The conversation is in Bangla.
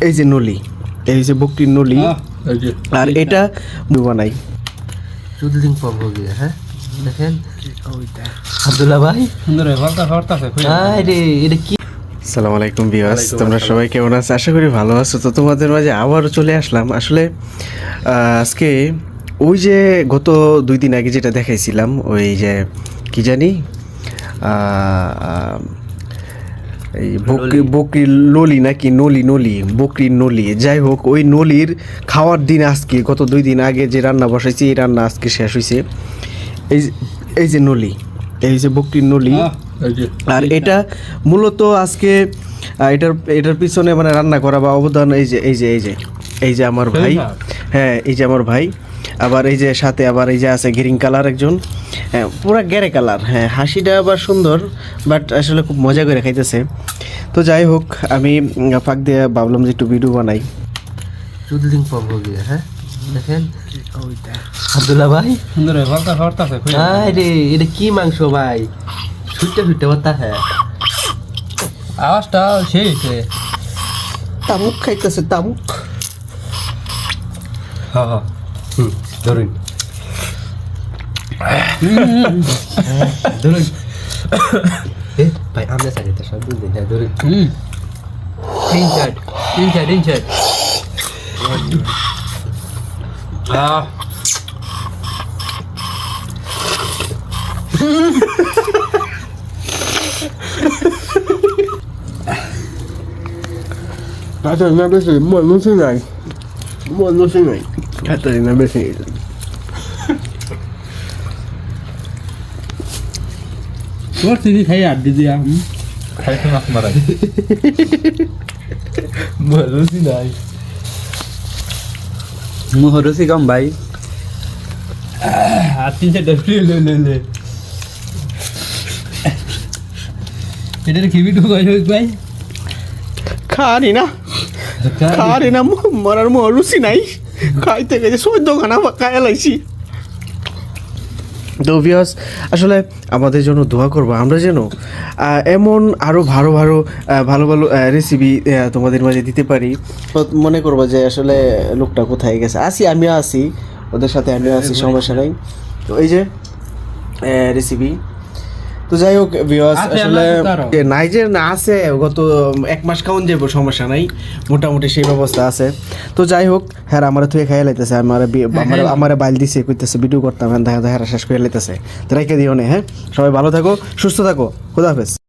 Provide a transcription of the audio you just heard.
এই যে নলি, এই যে বকরির নলি, আর এটা বানাই চুদলিং পপ হয়ে গিয়ে। হ্যাঁ দেখেন আব্দুল্লাহ ভাই সুন্দর আরে এটা কি। আসসালামু আলাইকুম ভিউয়ার্স, তোমরা সবাই কেমন আছো? আশা করি ভালো আছো। তো তোমাদের মাঝে আবারও চলে আসলাম। আসলে আজকে ওই যে গত 2 দিন আগে যেটা দেখাইছিলাম, ওই যে কি জানি এই বকরির ললি নাকি নলি বকরির নলি, যাই হোক ওই নলির খাওয়ার দিন আজকে। গত 2 দিন আগে যে রান্না বসাইছি, এই রান্না আজকে শেষ হয়েছে। এই যে নলি, এই যে বকরির নলি, আর এটা মূলত আজকে এটার পিছনে মানে রান্না করা বা অবদান এই যে আমার ভাই। হ্যাঁ, এই যে আমার ভাই। আবার এই যে সাথে আবার এই যে আছে গ্রিন কালার একজন, হ্যাঁ পুরা গ্যারে কালার। হ্যাঁ, হাসিটা আবার সুন্দর, বাট আসলে খুব মজা করে খাইতেছে। তো যাই হোক, আমি ফাঁক দিয়ে ভাবলাম যে একটু ভিডিও বানাই। চুদলিং পপ হয়ে গিয়ে। হ্যাঁ দেখেন আব্দুল্লাহ ভাই সুন্দর আরে এটা কি মাংস ভাই, ছুটতে বাতা। হ্যাঁ আওয়াজটা সেই তামুক খাইতেছে, তামুক। হ্যাঁ ধরুন ধরুন ভাই আমরা সারিতে সব দিন হ্যাঁ ধরুন inside Hasta una vez no se ve. No se ve. Hasta una vez. তোর চিনি খাই আড্ডি দিয়া খাইতে মাছ মারাই মরুসি নাই মুহরসি কম ভাই আর 3-4টা ফ্রি লে এটার কি ভিডিও কই ভাই খানি না মরার রুচি নাই, খাইতে গেছে 14 খানা খাই লাইছি। তো ভিউয়ার্স, আসলে আমাদের জন্য দোয়া করবো, আমরা যেন এমন আরও ভালো রেসিপি তোমাদের মাঝে দিতে পারি। তো মনে করবো যে আসলে লোকটা কোথায় গেছে। আমিও আসি ওদের সাথে, আমিও আসি, সমস্যা নাই। তো এই যে রেসিপি। তো যাই হোক ভিউয়ার্স, আসলে নাই যে না আছে, গত 1 মাস খাওয়ান যাবো, সমস্যা নাই, মোটামুটি সেই ব্যবস্থা আছে। তো যাই হোক, হ্যাঁ আমার তুই খাইয়া লাইতেছে, আমার বাইল দিছে, কইতেছে ভিডিও করতাম, দেখা শেষ করে লাইতেছে। তো রেখে দিও না। হ্যাঁ, সবাই ভালো থাকো, সুস্থ থাকো, খোদা হাফেজ।